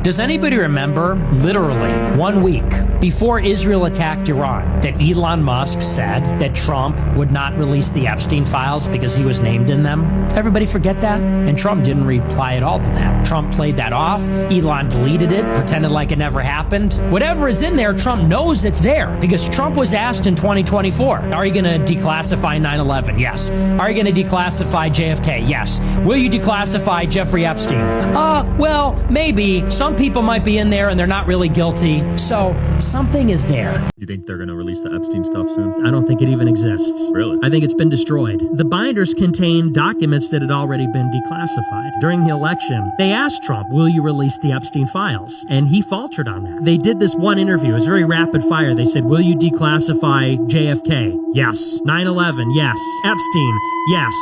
Does anybody remember, literally 1 week before Israel attacked Iran, that Elon Musk said that Trump would not release the Epstein files because he was named in them? Everybody forget that? And Trump didn't reply at all to that. Trump played that off. Elon deleted it, pretended like it never happened. Whatever is in there, Trump knows it's there because Trump was asked in 2024, are you going to declassify 9/11? Yes. Are you going to declassify JFK? Yes. Will you declassify Jeffrey Epstein? Well, maybe. Some people might be in there and they're not really guilty. So something is there. You think they're going to release the Epstein stuff soon? I don't think it even exists. Really? I think it's been destroyed. The binders contain documents that had already been declassified. During the election, they asked Trump, will you release the Epstein files? And he faltered on that. They did this one interview. It was very rapid fire. They said, will you declassify JFK? Yes. 9/11? Yes. Epstein? Yes.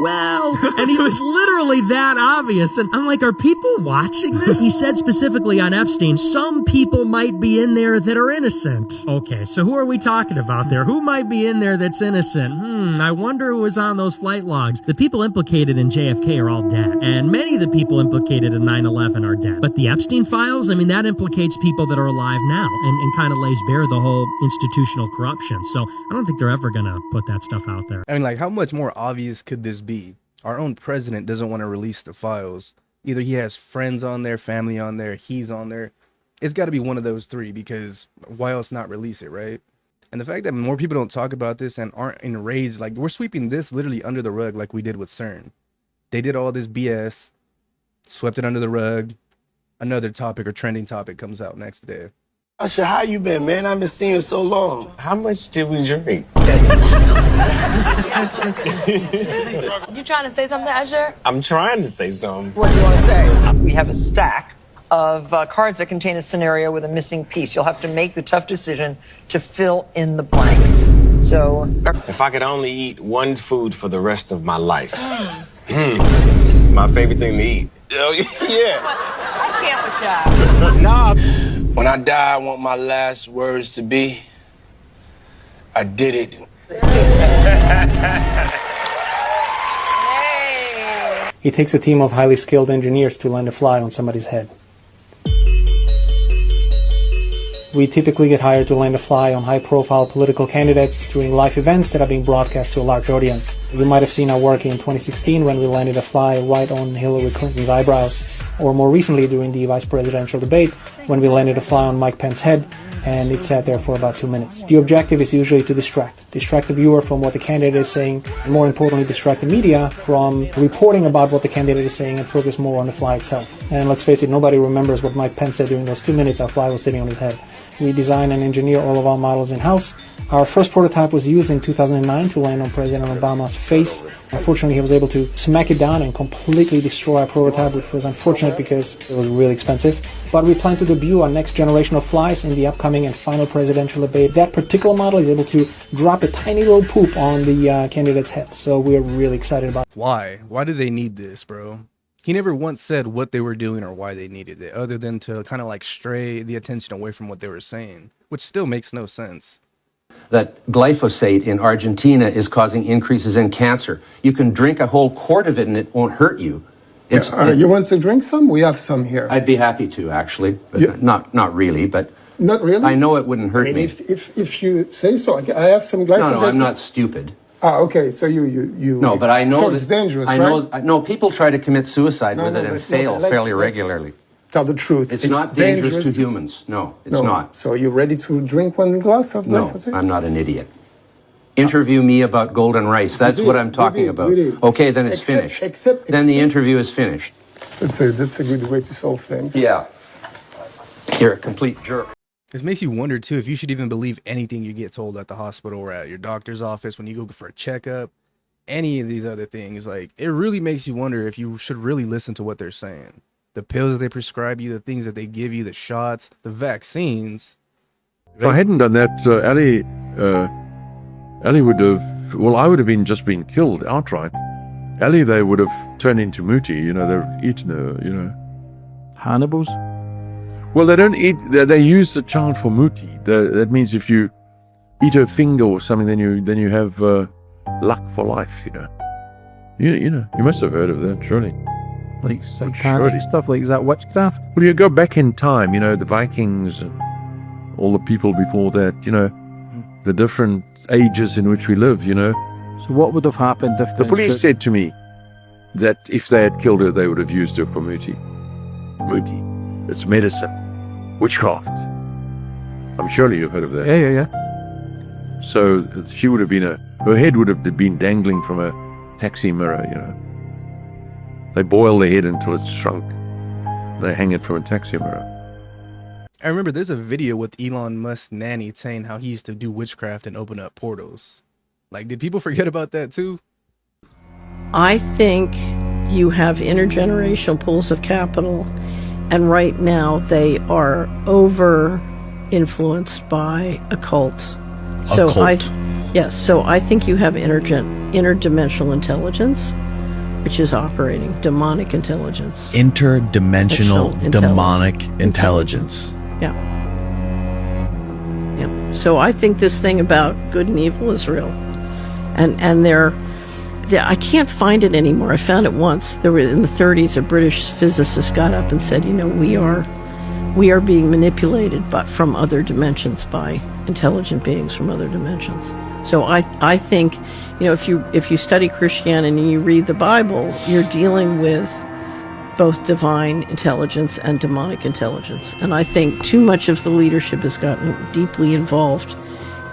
Well, and he was literally that obvious. And I'm like, are people watching this? He said specifically on Epstein, some people might be in there that are innocent. Okay, so who are we talking about there? Who might be in there that's innocent? I wonder who was on those flight logs. The people implicated in JFK are all dead. And many of the people implicated in 9/11 are dead. But the Epstein files, I mean, that implicates people that are alive now and kind of lays bare the whole institutional corruption. So I don't think they're ever going to put that stuff out there. I mean, like, how much more obvious could this be? Our own president doesn't want to release the files. Either he has friends on there, family on there, he's on there. It's got to be one of those three, because why else not release it, right? And the fact that more people don't talk about this and aren't enraged, like, we're sweeping this literally under the rug like we did with CERN. They did all this BS, swept it under the rug. Another topic or trending topic comes out next day. Usher, how you been, man? I've been seeing you so long. How much did we drink? You trying to say something, Usher? I'm trying to say something. What do you want to say? We have a stack of cards that contain a scenario with a missing piece. You'll have to make the tough decision to fill in the blanks. So, if I could only eat one food for the rest of my life. My favorite thing to eat. Oh, yeah. I can't with y'all. Nah. When I die, I want my last words to be, I did it. Hey. It takes a team of highly skilled engineers to land a fly on somebody's head. We typically get hired to land a fly on high-profile political candidates during live events that are being broadcast to a large audience. You might have seen our work in 2016 when we landed a fly right on Hillary Clinton's eyebrows, or more recently during the vice presidential debate when we landed a fly on Mike Pence's head and it sat there for about 2 minutes. The objective is usually to distract the viewer from what the candidate is saying, and more importantly, distract the media from reporting about what the candidate is saying and focus more on the fly itself. And let's face it, nobody remembers what Mike Pence said during those 2 minutes our fly was sitting on his head. We design and engineer all of our models in-house. Our first prototype was used in 2009 to land on President Obama's face. Unfortunately, he was able to smack it down and completely destroy our prototype, which was unfortunate because it was really expensive. But we plan to debut our next generation of flies in the upcoming and final presidential debate. That particular model is able to drop a tiny little poop on the candidate's head. So we're really excited about it. Why? Why do they need this, bro? He never once said what they were doing or why they needed it, other than to kind of like stray the attention away from what they were saying, which still makes no sense. That glyphosate in Argentina is causing increases in cancer. You can drink a whole quart of it and it won't hurt you. You want to drink some? We have some here. I'd be happy to, actually, but not really, but not really. I know it wouldn't hurt me. If you say so, I have some glyphosate. No, I'm not stupid. Okay, so you. No, but I know so it's dangerous, right? No, people try to commit suicide with it and fail fairly regularly. Tell the truth. It's not dangerous to humans. No, it's not. So you're ready to drink one glass of glyphosate? No, I'm not an idiot. Interview me about golden rice. That's what I'm talking about. Okay, then it's finished. Then the interview is finished. That's a good way to solve things. Yeah. You're a complete jerk. This makes you wonder, too, if you should even believe anything you get told at the hospital or at your doctor's office when you go for a checkup, any of these other things. Like, it really makes you wonder if you should really listen to what they're saying. The pills they prescribe you, the things that they give you, the shots, the vaccines. If I hadn't done that, Ali would have, well, I would have just been killed outright. Ali, they would have turned into Muti, they've eaten her, Hannibals? Well, they don't eat, they use the child for Muti. That means if you eat her finger or something, then you have luck for life, You must have heard of that, surely. Like Surely. stuff like, is that witchcraft? Well, you go back in time, you know, the Vikings and all the people before that, you know, the different ages in which we live, you know. So what would have happened if The police said to me that if they had killed her, they would have used her for Muti. Muti. It's medicine. Witchcraft. I'm sure you've heard of that. Yeah. So she would have been her head would have been dangling from a taxi mirror, you know. They boil the head until it's shrunk. They hang it from a taxi mirror. I remember there's a video with Elon Musk's nanny saying how he used to do witchcraft and open up portals. Like, did people forget about that too? I think you have intergenerational pools of capital, and right now they are over influenced by occult. So so I think you have interdimensional intelligence, which is operating demonic intelligence. Interdimensional demonic intelligence. Yeah. So I think this thing about good and evil is real, and I can't find it anymore. I found it once. There were in the 1930s, a British physicist got up and said, you know, we are being manipulated, but from other dimensions by intelligent beings from other dimensions. So I think, you know, if you study Christianity and you read the Bible, you're dealing with both divine intelligence and demonic intelligence. And I think too much of the leadership has gotten deeply involved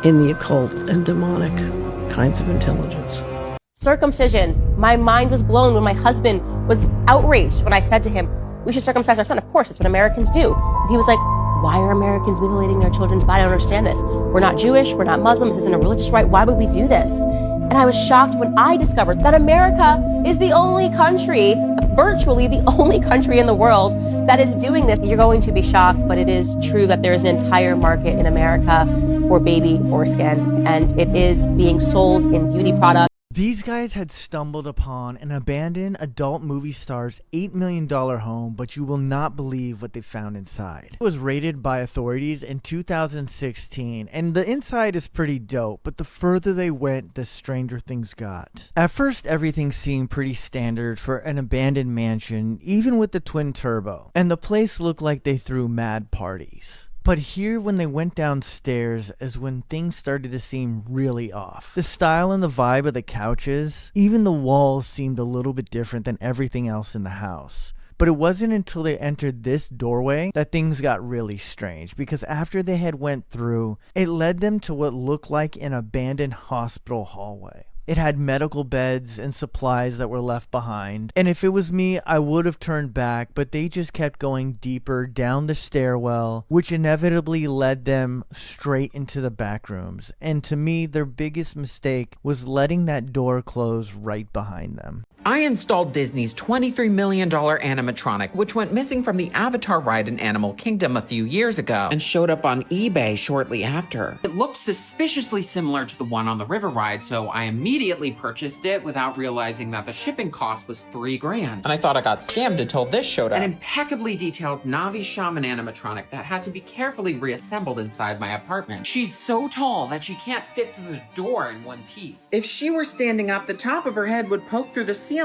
in the occult and demonic kinds of intelligence. Circumcision. My mind was blown when my husband was outraged when I said to him, we should circumcise our son. Of course, it's what Americans do. And he was like, why are Americans mutilating their children's body? I don't understand this. We're not Jewish. We're not Muslims. This isn't a religious right. Why would we do this? And I was shocked when I discovered that America is the only country, virtually the only country in the world that is doing this. You're going to be shocked, but it is true that there is an entire market in America for baby foreskin, and it is being sold in beauty products. These guys had stumbled upon an abandoned adult movie star's $8 million home, but you will not believe what they found inside. It was raided by authorities in 2016, and the inside is pretty dope, but the further they went, the stranger things got. At first, everything seemed pretty standard for an abandoned mansion, even with the twin turbo, and the place looked like they threw mad parties. But here, when they went downstairs, is when things started to seem really off. The style and the vibe of the couches, even the walls seemed a little bit different than everything else in the house. But it wasn't until they entered this doorway that things got really strange, because after they had went through, it led them to what looked like an abandoned hospital hallway. It had medical beds and supplies that were left behind. And if it was me, I would have turned back, but they just kept going deeper down the stairwell, which inevitably led them straight into the back rooms. And to me, their biggest mistake was letting that door close right behind them. I installed Disney's $23 million animatronic, which went missing from the Avatar ride in Animal Kingdom a few years ago and showed up on eBay shortly after. It looked suspiciously similar to the one on the river ride, so I immediately purchased it without realizing that the shipping cost was $3,000. And I thought I got scammed until this showed up. An impeccably detailed Navi shaman animatronic that had to be carefully reassembled inside my apartment. She's so tall that she can't fit through the door in one piece. If she were standing up, the top of her head would poke through the ceiling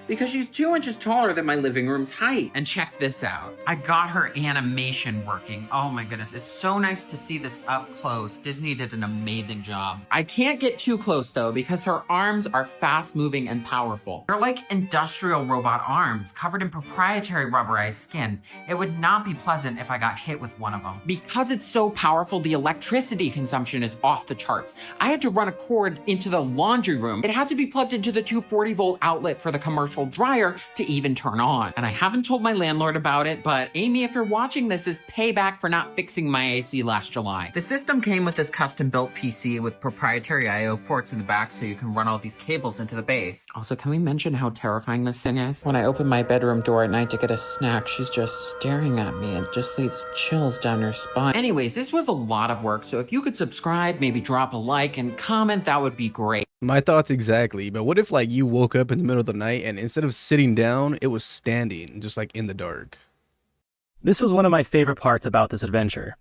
because she's 2 inches taller than my living room's height. And check this out. I got her animation working. Oh my goodness, it's so nice to see this up close. Disney did an amazing job. I can't get too close though because her arms are fast moving and powerful. They're like industrial robot arms covered in proprietary rubberized skin. It would not be pleasant if I got hit with one of them. Because it's so powerful, the electricity consumption is off the charts. I had to run a cord into the laundry room. It had to be plugged into the 240-volt outlet for the commercial dryer to even turn on. And I haven't told my landlord about it, but Amy, if you're watching this, is payback for not fixing my AC last July. The system came with this custom-built PC with proprietary I/O ports in the back so you can run all these cables into the base. Also, can we mention how terrifying this thing is? When I open my bedroom door at night to get a snack, she's just staring at me and just leaves chills down your spine. Anyways, this was a lot of work, so if you could subscribe, maybe drop a like and comment, that would be great. My thoughts exactly, but what if like you woke up in the middle of the night and instead of sitting down, it was standing, just like in the dark? This was one of my favorite parts about this adventure.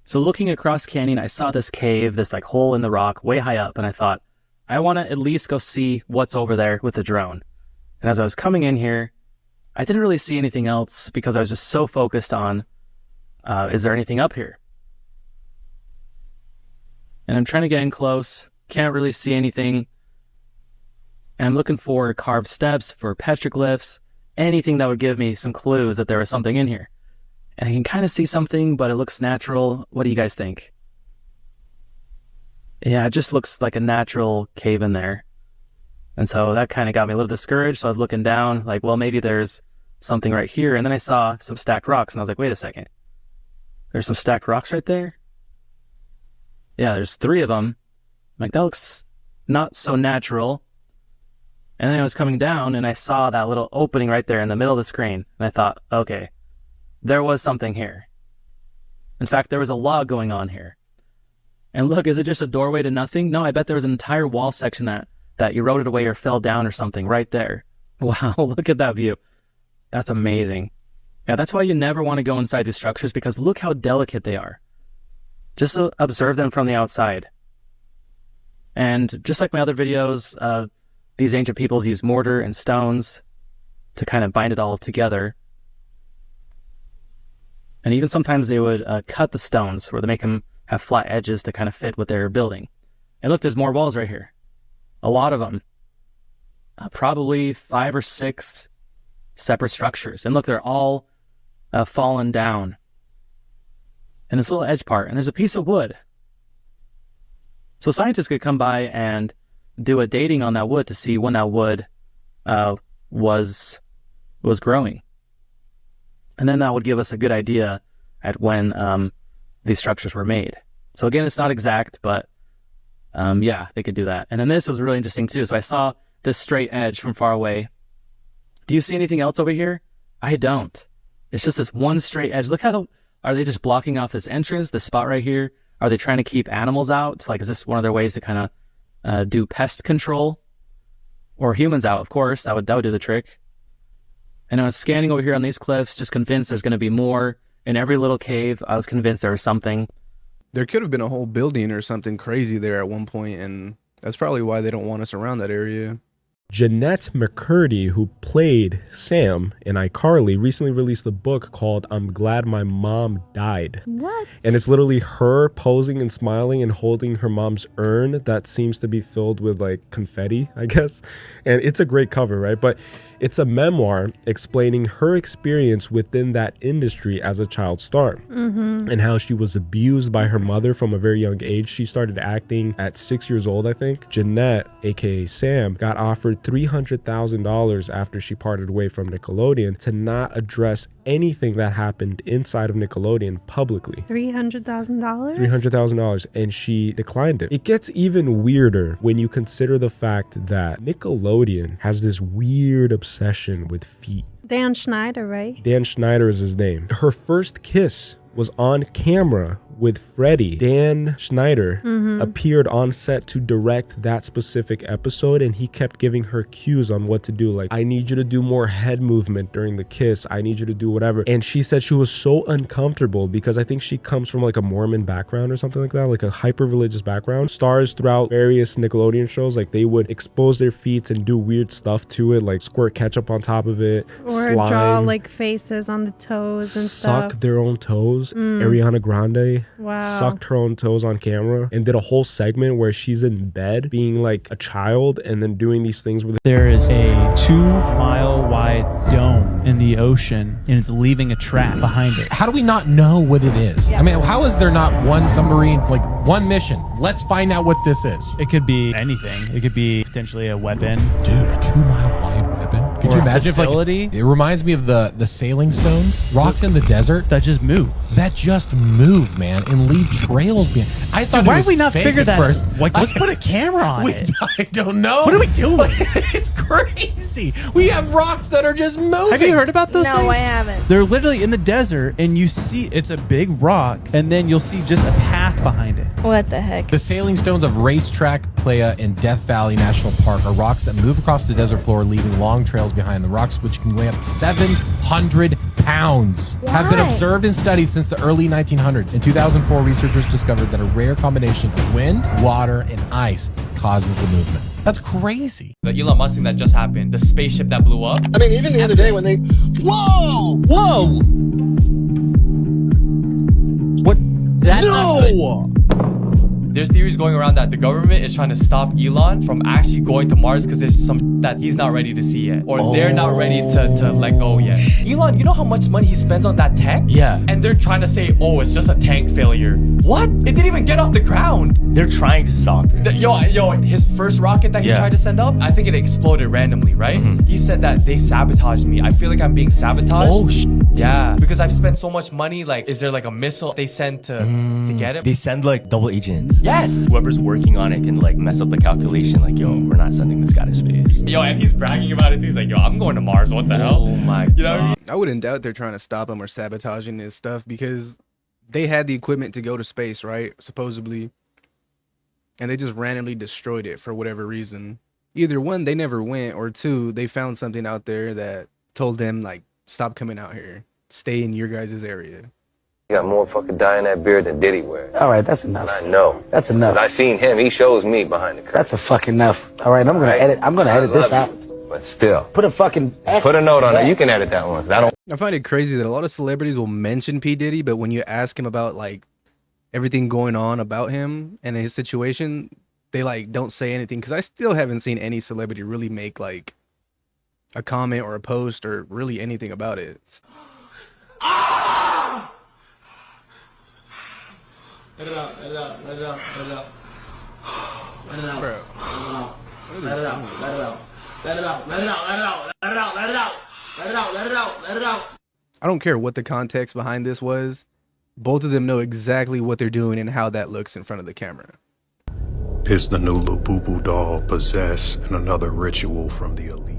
So looking across canyon, I saw this cave, this like hole in the rock way high up, and I thought, I want to at least go see what's over there with the drone. And as I was coming in here, I didn't really see anything else because I was just so focused on, is there anything up here? And I'm trying to get in close, can't really see anything. And I'm looking for carved steps, for petroglyphs, anything that would give me some clues that there was something in here. And I can kind of see something, but it looks natural. What do you guys think? Yeah, it just looks like a natural cave in there. And so that kind of got me a little discouraged. So I was looking down, like, well, maybe there's something right here. And then I saw some stacked rocks, and I was like, wait a second. There's some stacked rocks right there? Yeah, there's 3 of them. I'm like, that looks not so natural. And then I was coming down, and I saw that little opening right there in the middle of the screen. And I thought, okay, there was something here. In fact, there was a log going on here. And look, is it just a doorway to nothing? No, I bet there was an entire wall section that eroded away or fell down or something right there. Wow, look at that view. That's amazing. Yeah, that's why you never want to go inside these structures, because look how delicate they are. Just observe them from the outside. And just like my other videos, these ancient peoples use mortar and stones to kind of bind it all together. And even sometimes they would cut the stones, where they make them have flat edges to kind of fit what they're building. And look, there's more walls right here. A lot of them. Probably 5 or 6 separate structures. And look, they're all fallen down. And this little edge part, and there's a piece of wood. So scientists could come by and do a dating on that wood to see when that wood was growing. And then that would give us a good idea at when these structures were made. So again, it's not exact, but yeah, they could do that. And then this was really interesting too. So I saw this straight edge from far away. Do you see anything else over here? I don't. It's just this one straight edge. Look how, are they just blocking off this entrance, this spot right here? Are they trying to keep animals out? Like, is this one of their ways to kind of do pest control? Or humans out, of course. That would do the trick. And I was scanning over here on these cliffs, just convinced there's going to be more. In every little cave, I was convinced there was something. There could have been a whole building or something crazy there at one point, and that's probably why they don't want us around that area. Jeanette McCurdy, who played Sam in iCarly, recently released a book called I'm Glad My Mom Died. What? And it's literally her posing and smiling and holding her mom's urn that seems to be filled with like confetti, I guess. And it's a great cover, right? But it's a memoir explaining her experience within that industry as a child star, and how she was abused by her mother from a very young age. She started acting at 6 years old, I think. Jeanette, aka Sam, got offered $300,000 after she parted way from Nickelodeon to not address anything that happened inside of Nickelodeon publicly. $300,000? $300,000, and she declined it. It gets even weirder when you consider the fact that Nickelodeon has this weird obsession with feet. Dan Schneider, right? Dan Schneider is his name. Her first kiss was on camera with Freddie. Dan Schneider appeared on set to direct that specific episode, and he kept giving her cues on what to do. Like, I need you to do more head movement during the kiss. I need you to do whatever. And she said she was so uncomfortable because I think she comes from like a Mormon background or something like that, like a hyper-religious background. Stars throughout various Nickelodeon shows, like they would expose their feet and do weird stuff to it, like squirt ketchup on top of it, or slime, draw like faces on the toes and stuff. Suck their own toes. Ariana Grande sucked her own toes on camera and did a whole segment where she's in bed being like a child and then doing these things with it. There is a 2-mile wide dome in the ocean, and it's leaving a track behind it. How do we not know what it is? I mean, how is there not one submarine, like one mission? Let's find out what this is. It could be anything. It could be potentially a weapon. Dude, a 2-mile wide weapon? Could you imagine facility? If, like, it reminds me of the sailing stones, rocks in the desert. That just move. That just move, man, and leave trails behind. I thought, why did we not figure that first? Like, let's put a camera on it. I don't know. What are we doing? It's crazy. We have rocks that are just moving. Have you heard about those things? No, I haven't. They're literally in the desert, and you see it's a big rock, and then you'll see just a path behind it. What the heck? The sailing stones of Racetrack, Playa, and Death Valley National Park are rocks that move across the desert floor, leaving long trails behind. The rocks, which can weigh up to 700 pounds, have been observed and studied since the early 1900s. In 2004, researchers discovered that a rare combination of wind, water, and ice causes the movement. That's crazy. The Elon Musk thing that just happened, the spaceship that blew up. I mean, even the other day when they... Whoa! Whoa! What? That's not good. There's theories going around that the government is trying to stop Elon from actually going to Mars because there's some that he's not ready to see yet. Or they're not ready to let go yet. Elon, you know how much money he spends on that tech? Yeah. And they're trying to say, oh, it's just a tank failure. What? It didn't even get off the ground. They're trying to stop it. Yo, his first rocket that he tried to send up, I think it exploded randomly, right? He said that they sabotaged me. I feel like I'm being sabotaged. Oh, yeah, because I've spent so much money. Like, is there like a missile they send to get it? They send like double agents. Yes. Whoever's working on it can like mess up the calculation. Like, yo, we're not sending this guy to space. Yo, and he's bragging about it too. He's like, yo, I'm going to Mars. What the hell? Oh my You know what I mean? I wouldn't doubt they're trying to stop him or sabotaging his stuff because they had the equipment to go to space, right? Supposedly. And they just randomly destroyed it for whatever reason. Either one, they never went, or two, they found something out there that told them, like, stop coming out here. Stay in your guys' area. You got more fucking dye in that beard than Diddy wears. All right, that's enough. And I know. That's enough. I seen him. He shows me behind the curtain. That's a fucking enough. All right, I'm gonna edit. I'm gonna edit this out. But still. Put a fucking. Put a note on it. You can edit that one. I find it crazy that a lot of celebrities will mention P. Diddy, but when you ask him about, like, everything going on about him and his situation, they, like, don't say anything. Because I still haven't seen any celebrity really make, like, a comment or a post or really anything about it. Let it out, let it out, let it out, let it out. Let it out. Bro. Let it out. Let it out. Let it out. Let it out. Let it out. Let it out. Let it out. Let it out. Let it out. Let it out. I don't care what the context behind this was. Both of them know exactly what they're doing and how that looks in front of the camera. Is the new Labubu doll possessed in another ritual from the elite?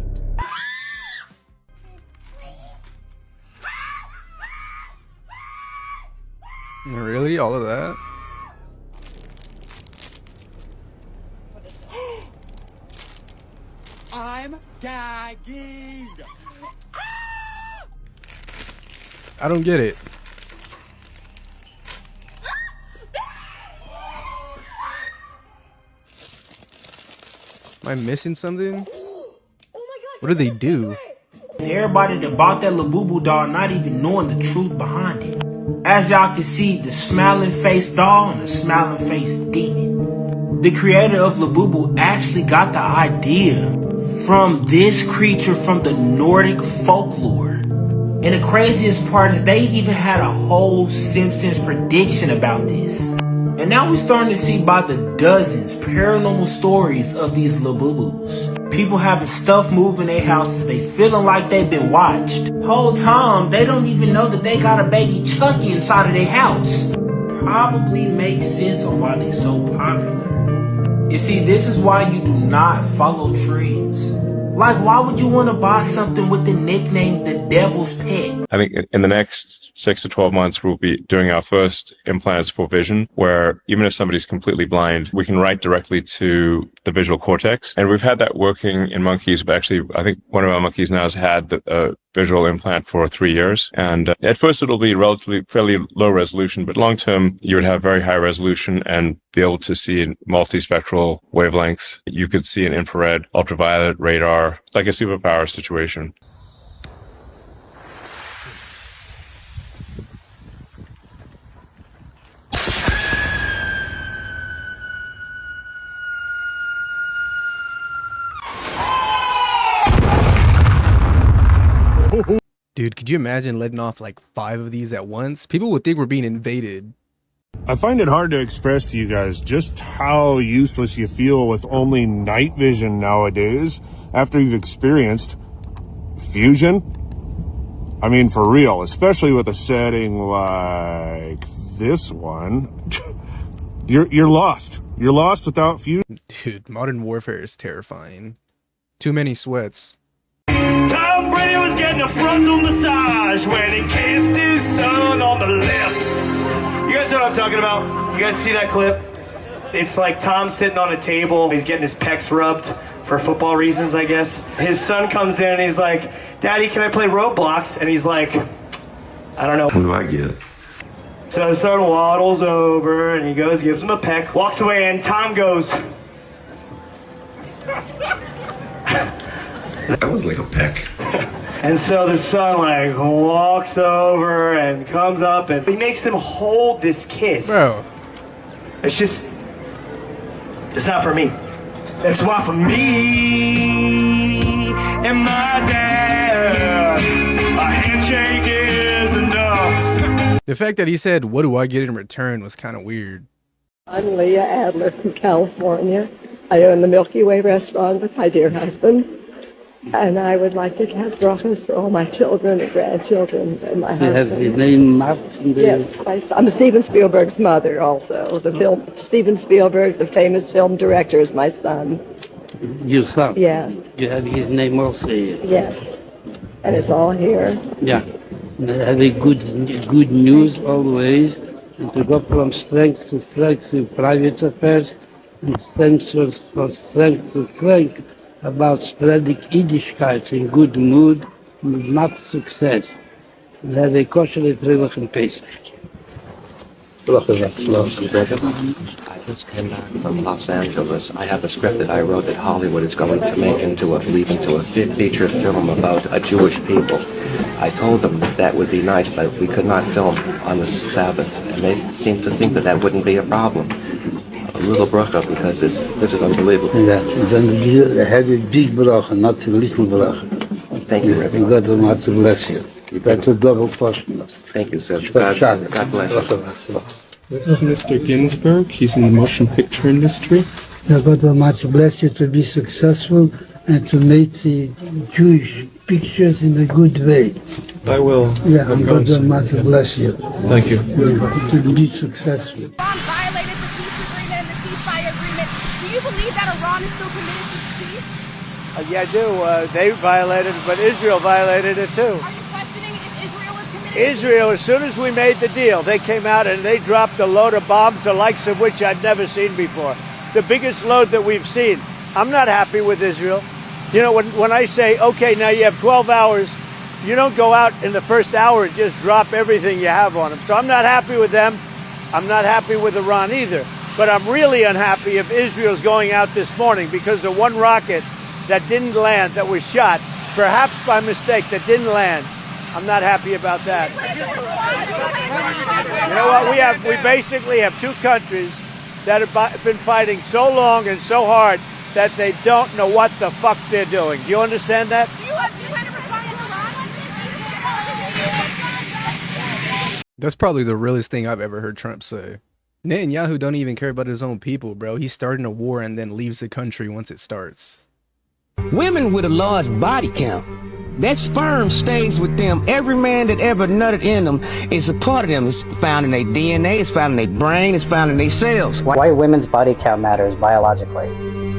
Really? All of that? I'm gagging. I don't get it. Am I missing something? What do they do? Everybody that bought that Labubu doll not even knowing the truth behind it. As y'all can see, the smiling face doll and the smiling face demon. The creator of Labubu actually got the idea from this creature from the Nordic folklore. And the craziest part is they even had a whole Simpsons prediction about this. And now we're starting to see by the dozens paranormal stories of these Labubus. People having stuff move in their houses, they feeling like they've been watched. Whole time, they don't even know that they got a baby Chucky inside of their house. Probably makes sense on why they're so popular. You see, this is why you do not follow trends. Like, why would you want to buy something with the nickname The Devil's Pet? I think in the next 6 to 12 months, we'll be doing our first implants for vision, where even if somebody's completely blind, we can write directly to the visual cortex. And we've had that working in monkeys, but actually, I think one of our monkeys now has had the visual implant for 3 years. And at first, it'll be relatively fairly low resolution, but long term, you would have very high resolution and be able to see in multispectral wavelengths. You could see an infrared, ultraviolet, radar, like a superpower situation. Dude, could you imagine letting off like 5 of these at once? People would think we're being invaded. I find it hard to express to you guys just how useless you feel with only night vision nowadays after you've experienced fusion. I mean, for real, especially with a setting like this one. You're lost. You're lost without fusion. Dude, modern warfare is terrifying. Too many sweats. Tom Brady was getting a frontal massage when he kissed his son on the lips. You guys know what I'm talking about? You guys see that clip? It's like Tom sitting on a table. He's getting his pecs rubbed for football reasons, I guess. His son comes in and he's like, "Daddy, can I play Roblox?" And he's like, "I don't know." What do I get? So his son waddles over and he goes, gives him a peck, walks away, and Tom goes, That was like a peck. And so the son like walks over and comes up and he makes them hold this kiss. Bro. It's not for me. It's not for me and my dad. A handshake is enough. The fact that he said, "What do I get in return?" was kind of weird. I'm Leah Adler from California. I own the Milky Way restaurant with my dear husband. And I would like to have brachas for all my children and grandchildren and my husband. You have his name marked? Yes, I'm Steven Spielberg's mother also. Steven Spielberg, the famous film director, is my son. Your son? Yes. You have his name also here? Yes. And it's all here. Yeah. And I have a good news always. And to go from strength to strength in private affairs and strength from strength to strength about spreading Yiddishkeit in good mood, not success. And have a kosher Trevach and Pesach. I just came back from Los Angeles. I have a script that I wrote that Hollywood is going to lead into a feature film about a Jewish people. I told them that would be nice, but we could not film on the Sabbath, and they seemed to think that wouldn't be a problem. A little bracha, because this is unbelievable. Yeah, then you have a big bracha, not a little bracha. Thank you, Rabbi. And God will bless you. That's a double portion. Thank you, sir. God bless you. This is Mr. Ginsberg. He's in the motion picture industry. God will bless you to be successful and to make the Jewish pictures in a good way. I will. Yeah, and God will bless you. Thank you. To be successful. Iran violated the peace agreement and the ceasefire agreement. Do you believe that Iran is still committed to peace? Yeah, I do. They violated it, but Israel violated it too. Are you questioning if Israel is committed? Israel, as soon as we made the deal, they came out and they dropped a load of bombs, the likes of which I'd never seen before. The biggest load that we've seen. I'm not happy with Israel. You know, when I say, okay, now you have 12 hours, you don't go out in the first hour and just drop everything you have on them. So I'm not happy with them. I'm not happy with Iran either. But I'm really unhappy if Israel's going out this morning because the one rocket that didn't land, that was shot, perhaps by mistake, that didn't land. I'm not happy about that. You know what? We basically have two countries that have been fighting so long and so hard that they don't know what the fuck they're doing. Do you understand that? That's probably the realest thing I've ever heard Trump say. Netanyahu don't even care about his own people, bro. He's starting a war and then leaves the country once it starts. Women with a large body count, that sperm stays with them. Every man that ever nutted in them is a part of them. It's found in their DNA, it's found in their brain, it's found in their cells. Why women's body count matters biologically.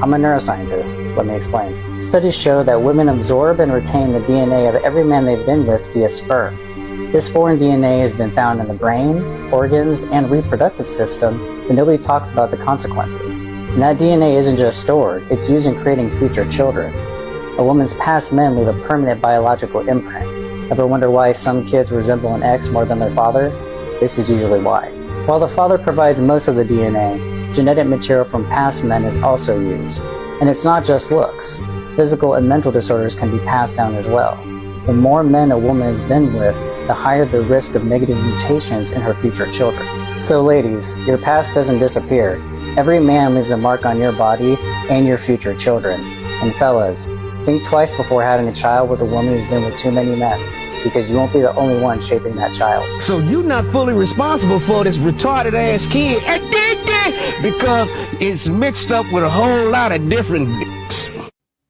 I'm a neuroscientist. Let me explain. Studies show that women absorb and retain the DNA of every man they've been with via sperm. This foreign DNA has been found in the brain, organs, and reproductive system, but nobody talks about the consequences. And that DNA isn't just stored, it's used in creating future children. A woman's past men leave a permanent biological imprint. Ever wonder why some kids resemble an ex more than their father? This is usually why. While the father provides most of the DNA, genetic material from past men is also used. And it's not just looks. Physical and mental disorders can be passed down as well. The more men a woman has been with, the higher the risk of negative mutations in her future children. So ladies, your past doesn't disappear. Every man leaves a mark on your body and your future children. And fellas, think twice before having a child with a woman who's been with too many men, because you won't be the only one shaping that child. So you're not fully responsible for this retarded ass kid, because it's mixed up with a whole lot of different dicks.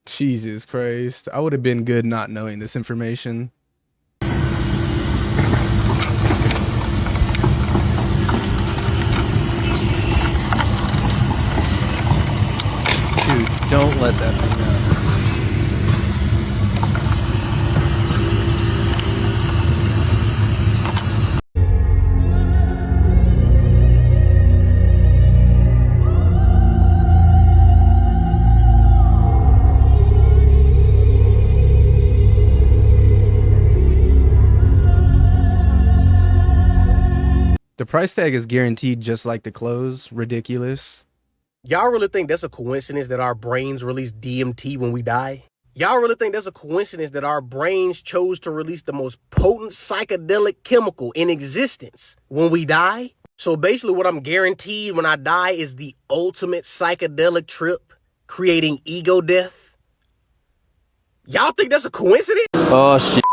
Jesus Christ. I would have been good not knowing this information. Dude, don't let that thing out. The price tag is guaranteed just like the clothes. Ridiculous. Y'all really think that's a coincidence that our brains release DMT when we die? Y'all really think there's a coincidence that our brains chose to release the most potent psychedelic chemical in existence when we die? So basically what I'm guaranteed when I die is the ultimate psychedelic trip, creating ego death. Y'all think that's a coincidence? Oh, shit.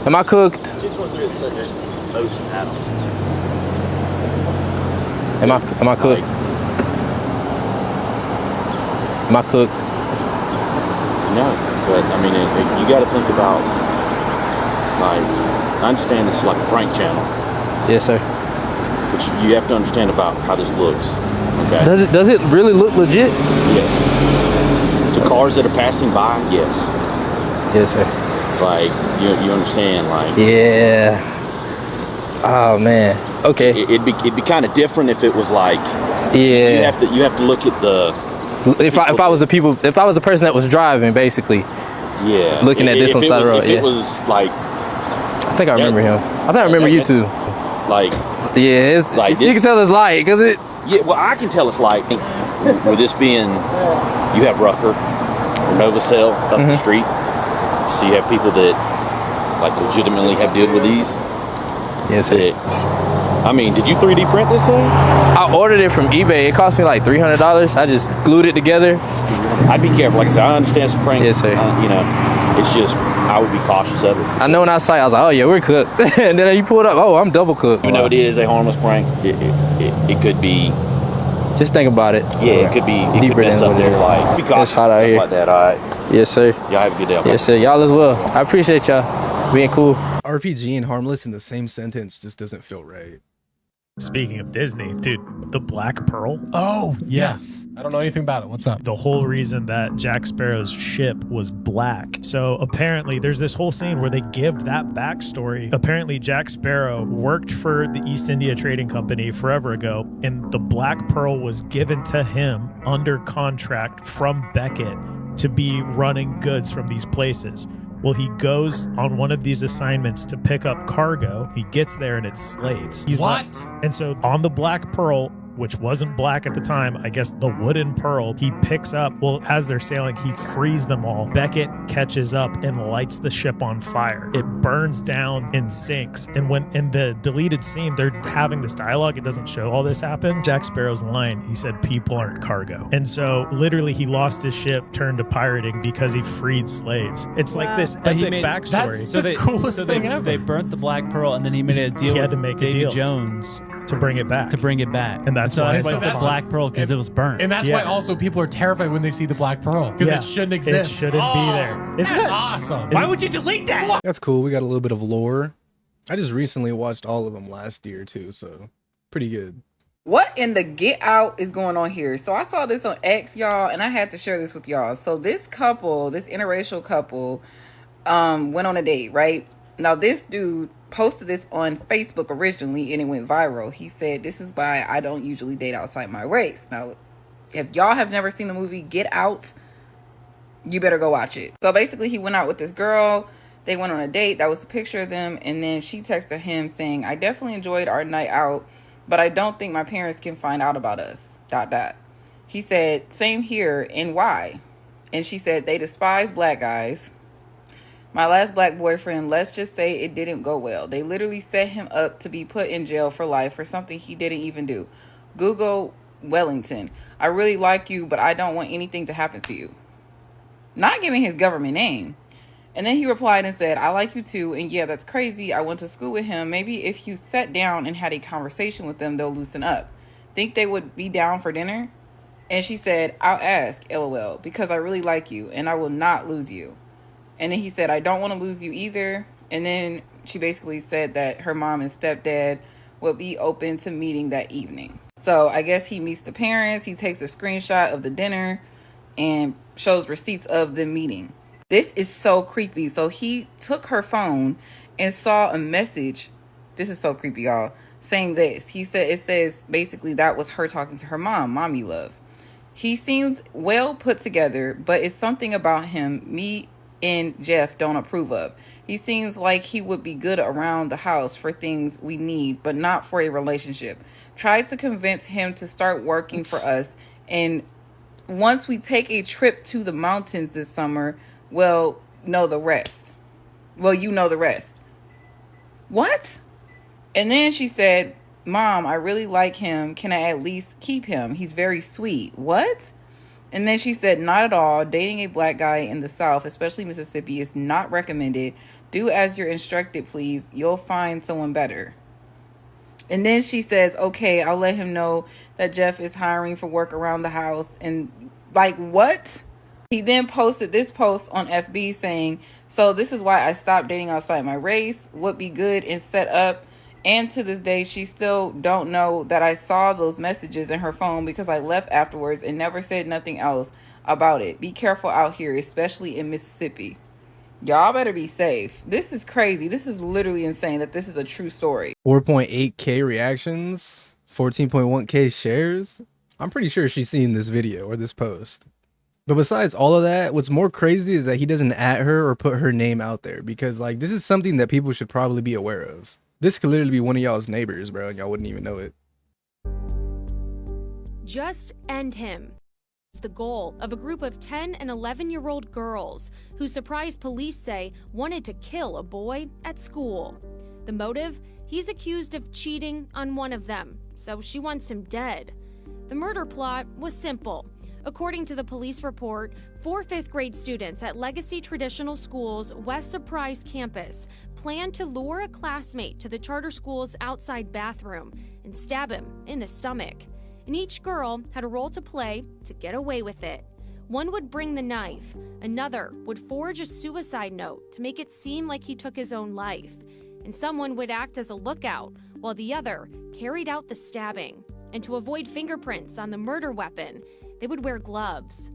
Am I cooked? 223 is such oats and atoms. Am I cooked? Am I cooked? No, but I mean, you got to think about, like, I understand this is like a prank channel. Yes, sir. But you have to understand about how this looks. Okay. Does it really look legit? Yes. To cars that are passing by, yes. Yes, sir. Like you understand, like. Yeah. Oh man. Okay. It'd be kind of different if it was like. Yeah. You have to look at the. If I was the person that was driving, basically. Yeah. Looking at this on the side of the road. If it was like. I think I remember him. I think I remember you too. Like. Yeah. It's like you can tell it's light because it. Yeah. Well, I can tell it's light. With this being, you have Rucker or Novacell up the street. So you have people that like legitimately have dealt with these. Yes, sir. I mean, did you 3D print this thing? I ordered it from eBay. It cost me like $300. I just glued it together. I'd be careful. Like I said, I understand some prank. Yes, sir. You know, it's just I would be cautious of it. I know when I saw it, I was like, oh yeah, we're cooked. And then you pull it up, oh, I'm double cooked. Even though it is a harmless prank, it could be. Just think about it. Yeah, it could be deeper could mess than up what it there. is. Like, be cautious. It's hot out here. Like that, all right. Yes, sir. Y'all have a good day. Okay? Yes, sir. Y'all as well. I appreciate y'all being cool. RPG and harmless in the same sentence just doesn't feel right. Speaking of Disney, dude, the Black Pearl. Oh, yes. I don't know anything about it. What's up? The whole reason that Jack Sparrow's ship was black. So apparently there's this whole scene where they give that backstory. Apparently Jack Sparrow worked for the East India Trading Company forever ago, and the Black Pearl was given to him under contract from Beckett to be running goods from these places. Well, he goes on one of these assignments to pick up cargo. He gets there and it's slaves. And so on the Black Pearl, which wasn't black at the time, I guess the wooden pearl, he picks up, well, as they're sailing, he frees them all. Beckett catches up and lights the ship on fire. It burns down and sinks. And when in the deleted scene, they're having this dialogue, it doesn't show all this happen. Jack Sparrow's line, he said, people aren't cargo. And so literally he lost his ship, turned to pirating because he freed slaves. It's like this epic backstory. That's the coolest thing ever. They burnt the Black Pearl and then he made a deal with Davy Jones to bring it back. And that's why it's the Black Pearl, because it was burnt. And that's why also people are terrified when they see the Black Pearl, because it shouldn't exist. It shouldn't be there. That's awesome. Why would you delete that? That's cool. We got a little bit of lore. I just recently watched all of them last year too, so pretty good. What in the get out is going on here? So I saw this on X, y'all, and I had to share this with y'all. So this couple, this interracial couple, went on a date, right? Now this dude posted this on Facebook originally and it went viral. He said, this is why I don't usually date outside my race. Now, if y'all have never seen the movie Get Out, you better go watch it. So basically he went out with this girl. They went on a date. That was the picture of them. And then she texted him saying, I definitely enjoyed our night out, but I don't think my parents can find out about us. ... He said, same here, and why? And she said, they despise black guys. My last black boyfriend, let's just say it didn't go well. They literally set him up to be put in jail for life for something he didn't even do. Google Wellington. I really like you, but I don't want anything to happen to you. Not giving his government name. And then he replied and said, I like you too. And yeah, that's crazy. I went to school with him. Maybe if you sat down and had a conversation with them, they'll loosen up. Think they would be down for dinner? And she said, I'll ask, LOL, because I really like you and I will not lose you. And then he said, I don't want to lose you either. And then she basically said that her mom and stepdad would be open to meeting that evening. So I guess he meets the parents. He takes a screenshot of the dinner and shows receipts of the meeting. This is so creepy. So he took her phone and saw a message. This is so creepy, y'all. Saying this. He said, it says basically that was her talking to her mom, mommy love. He seems well put together, but it's something about him me and Jeff don't approve of. He seems like he would be good around the house for things we need, but not for a relationship. Tried to convince him to start working for us And once we take a trip to the mountains this summer, we'll know the rest. Well, you know the rest. What? And then she said, Mom, I really like him. Can I at least keep him? He's very sweet. What? And then she said, not at all. Dating a black guy in the South, especially Mississippi, is not recommended. Do as you're instructed, please. You'll find someone better. And then she says, okay, I'll let him know that Jeff is hiring for work around the house. And like, what? He then posted this post on FB saying, so this is why I stopped dating outside my race, would be good and set up. And to this day, she still don't know that I saw those messages in her phone because I left afterwards and never said nothing else about it. Be careful out here, especially in Mississippi. Y'all better be safe. This is crazy. This is literally insane that this is a true story. 4.8K reactions, 14.1K shares. I'm pretty sure she's seen this video or this post. But besides all of that, what's more crazy is that he doesn't at her or put her name out there because, like, this is something that people should probably be aware of. This could literally be one of y'all's neighbors, bro, and y'all wouldn't even know it. Just end him. It's the goal of a group of 10 and 11-year-old girls who surprised police say wanted to kill a boy at school. The motive? He's accused of cheating on one of them, so she wants him dead. The murder plot was simple. According to the police report, 4 fifth-grade students at Legacy Traditional School's West Surprise campus planned to lure a classmate to the charter school's outside bathroom and stab him in the stomach. And each girl had a role to play to get away with it. One would bring the knife, another would forge a suicide note to make it seem like he took his own life, and someone would act as a lookout while the other carried out the stabbing. And to avoid fingerprints on the murder weapon, they would wear gloves.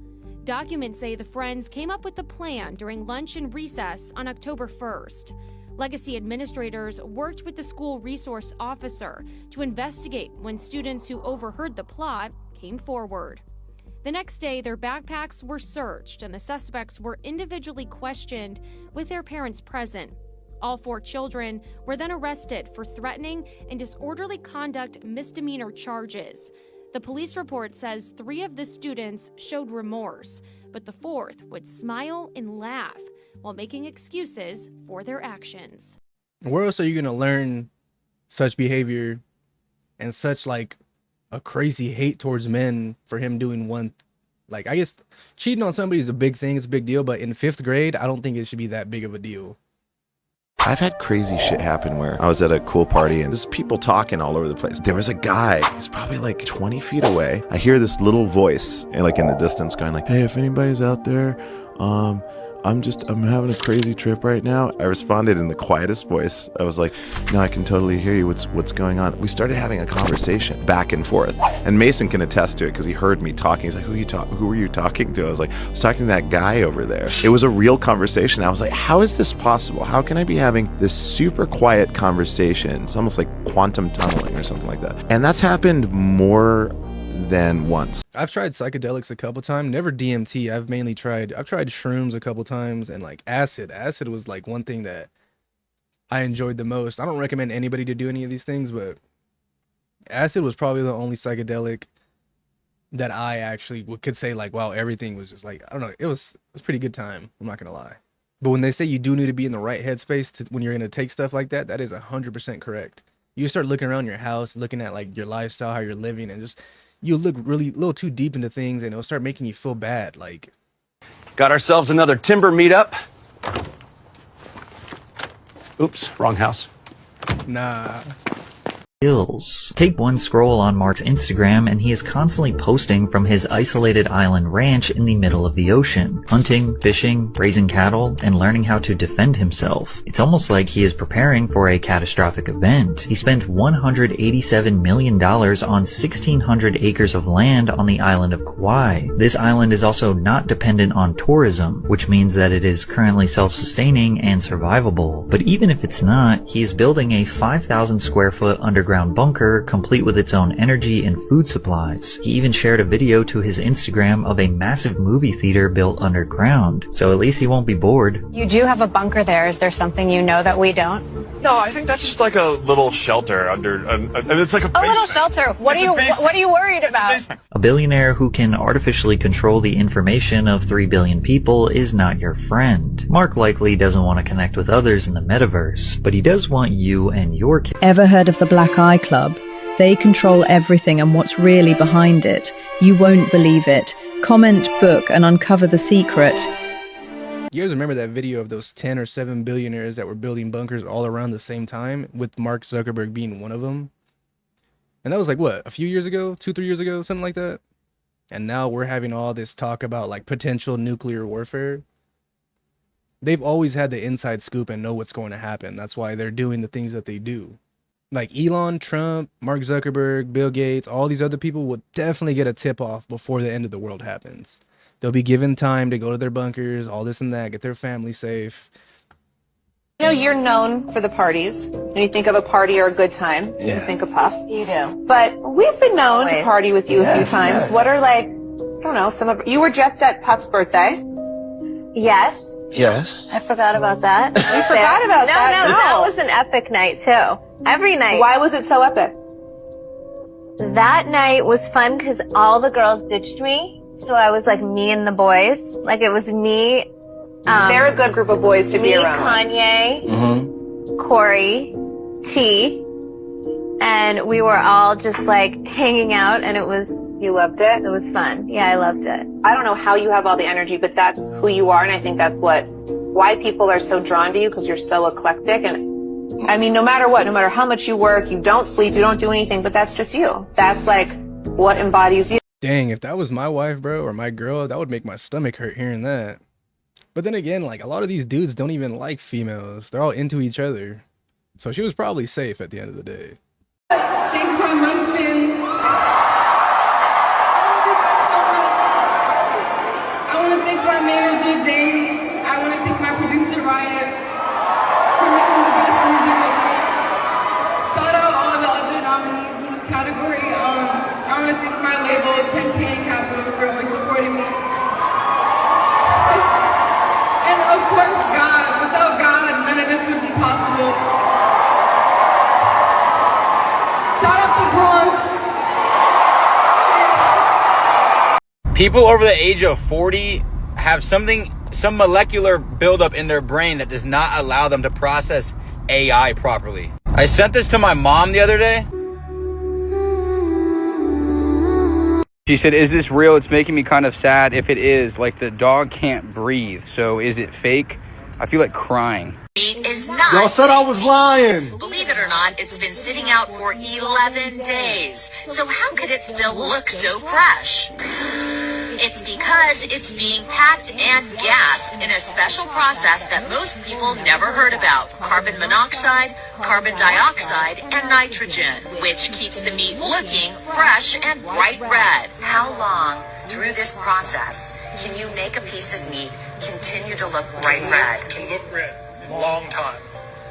Documents say the friends came up with the plan during lunch and recess on October 1st. Legacy administrators worked with the school resource officer to investigate when students who overheard the plot came forward. The next day, their backpacks were searched and the suspects were individually questioned with their parents present. All 4 children were then arrested for threatening and disorderly conduct misdemeanor charges. The police report says 3 of the students showed remorse, but the 4th would smile and laugh while making excuses for their actions. Where else are you going to learn such behavior and such, like, a crazy hate towards men for him doing one? Like, I guess cheating on somebody is a big thing. It's a big deal. But in 5th grade, I don't think it should be that big of a deal. I've had crazy shit happen where I was at a cool party and there's people talking all over the place. There was a guy, he's probably like 20 feet away. I hear this little voice like in the distance going like, hey, if anybody's out there, I'm having a crazy trip right now. I responded in the quietest voice. I was like, no, I can totally hear you. What's going on? We started having a conversation back and forth. And Mason can attest to it because he heard me talking. He's like, who were you talking to? I was like, I was talking to that guy over there. It was a real conversation. I was like, how is this possible? How can I be having this super quiet conversation? It's almost like quantum tunneling or something like that. And that's happened more than once. I've tried psychedelics a couple times, never DMT. I've tried shrooms a couple times, and like acid was like one thing that I enjoyed the most. I don't recommend anybody to do any of these things, but acid was probably the only psychedelic that I actually could say like, wow, everything was just like, I don't know, it was a pretty good time. I'm not gonna lie. But when they say you do need to be in the right headspace when you're gonna take stuff like that, that is 100% correct. You start looking around your house, looking at like your lifestyle, how you're living, and just you look really a little too deep into things, and it'll start making you feel bad. Like, got ourselves another timber meetup. Oops, wrong house. Nah. Take one scroll on Mark's Instagram and he is constantly posting from his isolated island ranch in the middle of the ocean, hunting, fishing, raising cattle, and learning how to defend himself. It's almost like he is preparing for a catastrophic event. He spent $187 million on 1,600 acres of land on the island of Kauai. This island is also not dependent on tourism, which means that it is currently self-sustaining and survivable. But even if it's not, he is building a 5,000 square foot underground bunker complete with its own energy and food supplies. He even shared a video to his Instagram of a massive movie theater built underground, so at least he won't be bored. You do have a bunker there. Is there something you know that we don't? No, I think that's just like a little shelter under, and it's like a basement. little shelter. What are you worried about? A billionaire who can artificially control the information of 3 billion people is not your friend. Mark likely doesn't want to connect with others in the metaverse, but he does want you and your kids. Ever heard of the Black Eye Club? They control everything and what's really behind it. You won't believe it. Comment, book, and uncover the secret. You guys remember that video of those 10 or 7 billionaires that were building bunkers all around the same time, with Mark Zuckerberg being one of them? And that was like, what, a few years ago? 2-3 years ago? Something like that? And now we're having all this talk about like potential nuclear warfare. They've always had the inside scoop and know what's going to happen. That's why they're doing the things that they do. Like Elon, Trump, Mark Zuckerberg, Bill Gates, all these other people will definitely get a tip-off before the end of the world happens. They'll be given time to go to their bunkers, all this and that, get their family safe. You know, you're known for the parties. When you think of a party or a good time, you think of Puff. You do. But we've been known to party with you a few times. What are like, I don't know, some of, you were just at Puff's birthday. Yes. Yes. I forgot about that. You forgot about that? No, that was an epic night too. Every night. Why was it so epic? That night was fun because all the girls ditched me. So I was like me and the boys. Like it was me. They're a good group of boys to be around. Kanye, Corey, T, and we were all just like hanging out, and it was. You loved it? It was fun. Yeah, I loved it. I don't know how you have all the energy, but that's who you are, and I think that's why people are so drawn to you, because you're so eclectic. And I mean, no matter what, no matter how much you work, you don't sleep, you don't do anything, but that's just you. That's like what embodies you. Dang, if that was my wife, bro, or my girl, that would make my stomach hurt hearing that. But then again, like, a lot of these dudes don't even like females. They're all into each other. So she was probably safe at the end of the day. Thank you very much, Vince. I want to thank my manager, James. I want to thank my producer, Ryan, for making the best music of me. Shout out all the other nominees in this category. I want to thank my label, 10K Capital, for always supporting me. And of course, God. Without God, none of this would be possible. Shout out the Bronx. People over the age of 40 have some molecular buildup in their brain that does not allow them to process AI properly. I sent this to my mom the other day. She said, "Is this real? It's making me kind of sad. If it is, like the dog can't breathe. So is it fake? I feel like crying." Meat is not. Y'all said I was lying. Believe it or not, it's been sitting out for 11 days. So how could it still look so fresh? It's because it's being packed and gassed in a special process that most people never heard about. Carbon monoxide, carbon dioxide, and nitrogen, which keeps the meat looking fresh and bright red. How long through this process can you make a piece of meat continue to look bright red? To look red. Long time.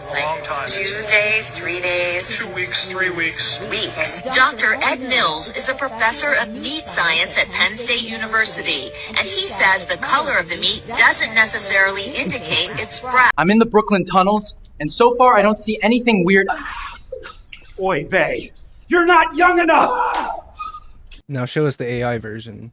Long time. 2 days, 3 days? 2 weeks, 3 weeks. Weeks. Dr. Ed Mills is a professor of meat science at Penn State University, and he says the color of the meat doesn't necessarily indicate it's fresh. I'm in the Brooklyn tunnels, and so far I don't see anything weird. Oy vey. You're not young enough! Now show us the AI version.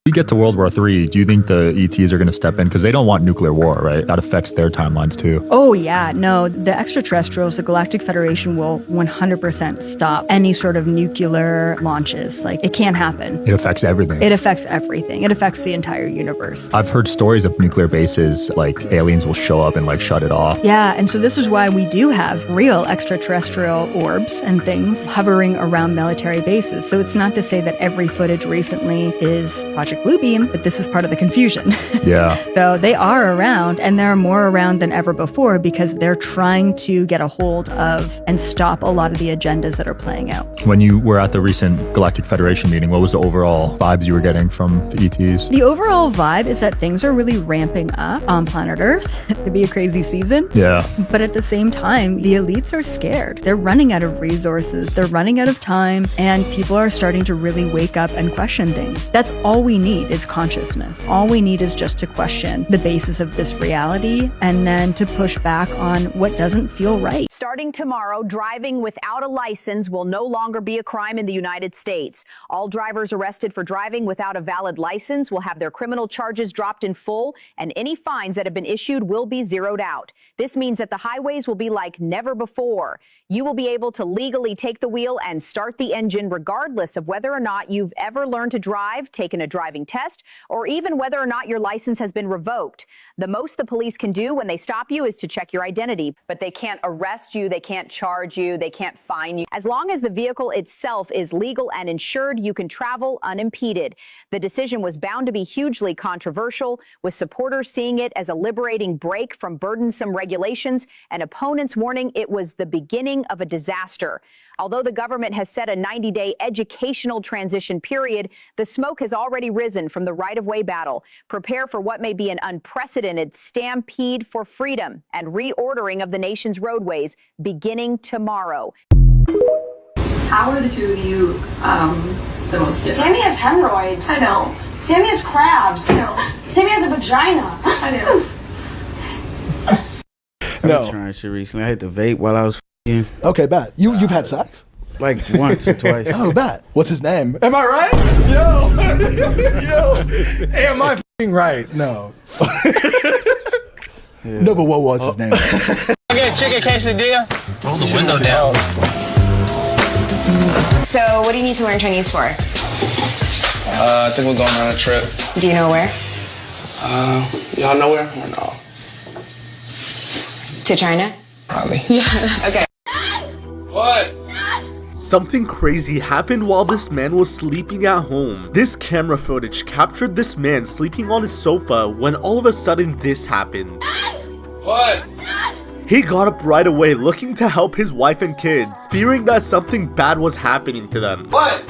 We get to World War III, do you think the ETs are going to step in? Because they don't want nuclear war, right? That affects their timelines too. Oh yeah, no, the extraterrestrials, the Galactic Federation will 100% stop any sort of nuclear launches. Like, it can't happen. It affects everything. It affects everything. It affects the entire universe. I've heard stories of nuclear bases, like aliens will show up and like shut it off. Yeah, and so this is why we do have real extraterrestrial orbs and things hovering around military bases. So it's not to say that every footage recently is Project Bluebeam, but this is part of the confusion. Yeah. So they are around, and they're more around than ever before because they're trying to get a hold of and stop a lot of the agendas that are playing out. When you were at the recent Galactic Federation meeting, what was the overall vibes you were getting from the ETs? The overall vibe is that things are really ramping up on planet Earth to be a crazy season. Yeah. But at the same time, the elites are scared. They're running out of resources, they're running out of time, and people are starting to really wake up and question things. That's all we need is consciousness. All we need is just to question the basis of this reality and then to push back on what doesn't feel right. Starting tomorrow, driving without a license will no longer be a crime in the United States. All drivers arrested for driving without a valid license will have their criminal charges dropped in full, and any fines that have been issued will be zeroed out. This means that the highways will be like never before. You will be able to legally take the wheel and start the engine regardless of whether or not you've ever learned to drive, taken a driving test, or even whether or not your license has been revoked. The most the police can do when they stop you is to check your identity, but they can't arrest you, they can't charge you, they can't fine you. As long as the vehicle itself is legal and insured, you can travel unimpeded. The decision was bound to be hugely controversial, with supporters seeing it as a liberating break from burdensome regulations and opponents warning it was the beginning of a disaster. Although the government has set a 90-day educational transition period, the smoke has already risen from the right-of-way battle. Prepare for what may be an unprecedented stampede for freedom and reordering of the nation's roadways beginning tomorrow. How are the two of you the most different? Sammy has hemorrhoids. I know. Sammy has crabs. I know. Sammy has a vagina. I know. I've been trying shit recently. I had to vape while I was f***ing. Okay, bet. You've had sex? Like once or twice. Oh, bet. What's his name? Am I right? Yo. Am I f***ing right? No. No, but what was his name? I get a chicken quesadilla. Roll the window down. So, what do you need to learn Chinese for? I think we're going on a trip. Do you know where? Y'all know where or no? To China? Probably. Yeah. Okay. What? Something crazy happened while this man was sleeping at home. This camera footage captured this man sleeping on his sofa when all of a sudden this happened. What? He got up right away looking to help his wife and kids, fearing that something bad was happening to them. What?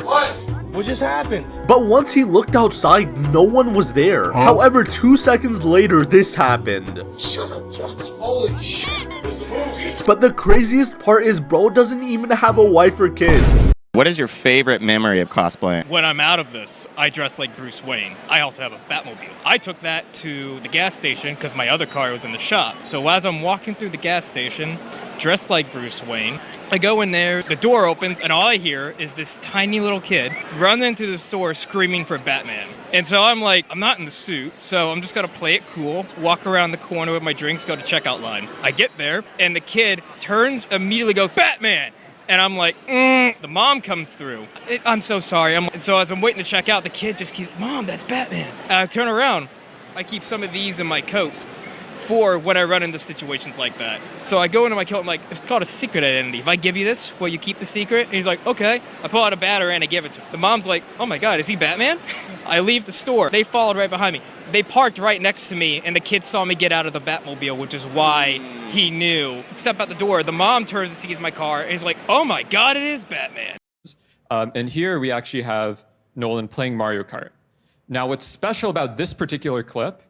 What? What just happened? But once he looked outside, no one was there. However, 2 seconds later, this happened. Holy shit. It's the movie. But the craziest part is bro doesn't even have a wife or kids. What is your favorite memory of cosplaying? When I'm out of this, I dress like Bruce Wayne. I also have a Batmobile. I took that to the gas station because my other car was in the shop. So as I'm walking through the gas station, dressed like Bruce Wayne, I go in there, the door opens, and all I hear is this tiny little kid run into the store screaming for Batman. And so I'm like, I'm not in the suit, so I'm just gonna play it cool, walk around the corner with my drinks, go to checkout line. I get there, and the kid turns, immediately goes, Batman! And I'm like, the mom comes through. I'm so sorry. And so as I'm waiting to check out, the kid just keeps, Mom, that's Batman. And I turn around. I keep some of these in my coat for when I run into situations like that. So I go into my coat, I'm like, it's called a secret identity. If I give you this, will you keep the secret? And he's like, okay. I pull out a battery and I give it to him. The mom's like, oh my God, is he Batman? I leave the store. They followed right behind me. They parked right next to me, and the kid saw me get out of the Batmobile, which is why he knew. Except at the door, the mom turns and sees my car, and he's like, oh my God, it is Batman. And here we actually have Nolan playing Mario Kart. Now, what's special about this particular clip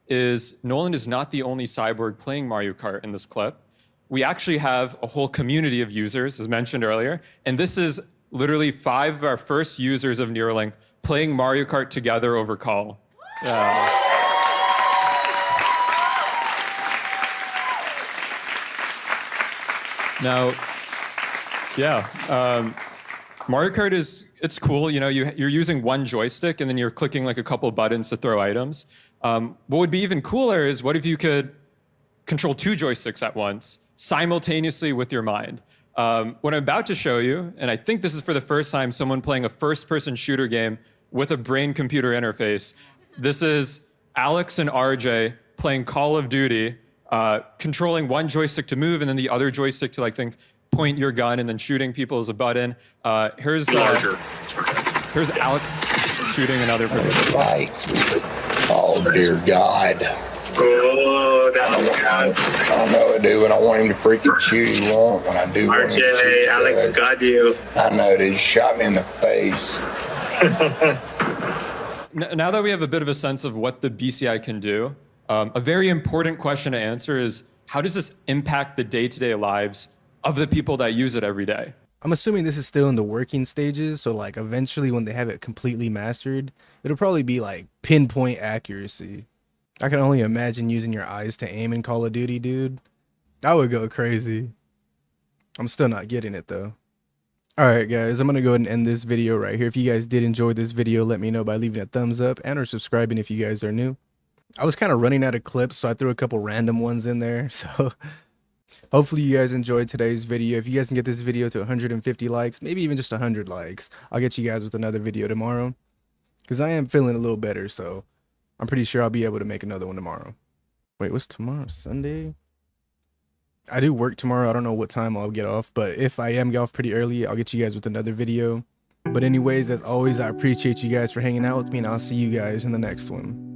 is Nolan is not the only cyborg playing Mario Kart in this clip. We actually have a whole community of users, as mentioned earlier, and this is literally 5 of our first users of Neuralink playing Mario Kart together over call. Now, Mario Kart it's cool. You know, you're using one joystick and then you're clicking like a couple buttons to throw items. What would be even cooler is what if you could control 2 joysticks at once simultaneously with your mind? What I'm about to show you, and I think this is for the first time someone playing a first-person shooter game with a brain-computer interface. This is Alex and RJ playing Call of Duty, controlling one joystick to move and then the other joystick to point your gun and then shooting people as a button. Here's Alex shooting another person. Right. Oh dear God. Oh, that was bad. I know I do, and I want him to freaking shoot him won't when I do. RJ, Alex got you. I know, they just shot me in the face. Now that we have a bit of a sense of what the BCI can do, a very important question to answer is, how does this impact the day-to-day lives of the people that use it every day? I'm assuming this is still in the working stages, so eventually when they have it completely mastered, it'll probably be pinpoint accuracy. I can only imagine using your eyes to aim in Call of Duty, dude. I would go crazy. I'm still not getting it though. Alright guys, I'm going to go ahead and end this video right here. If you guys did enjoy this video, let me know by leaving a thumbs up and or subscribing if you guys are new. I was kind of running out of clips, so I threw a couple random ones in there. So hopefully you guys enjoyed today's video. If you guys can get this video to 150 likes, maybe even just 100 likes, I'll get you guys with another video tomorrow. Because I am feeling a little better, so I'm pretty sure I'll be able to make another one tomorrow. Wait, what's tomorrow? Sunday? I do work tomorrow. I don't know what time I'll get off, but if I am get off pretty early, I'll get you guys with another video. But anyways, as always, I appreciate you guys for hanging out with me, and I'll see you guys in the next one.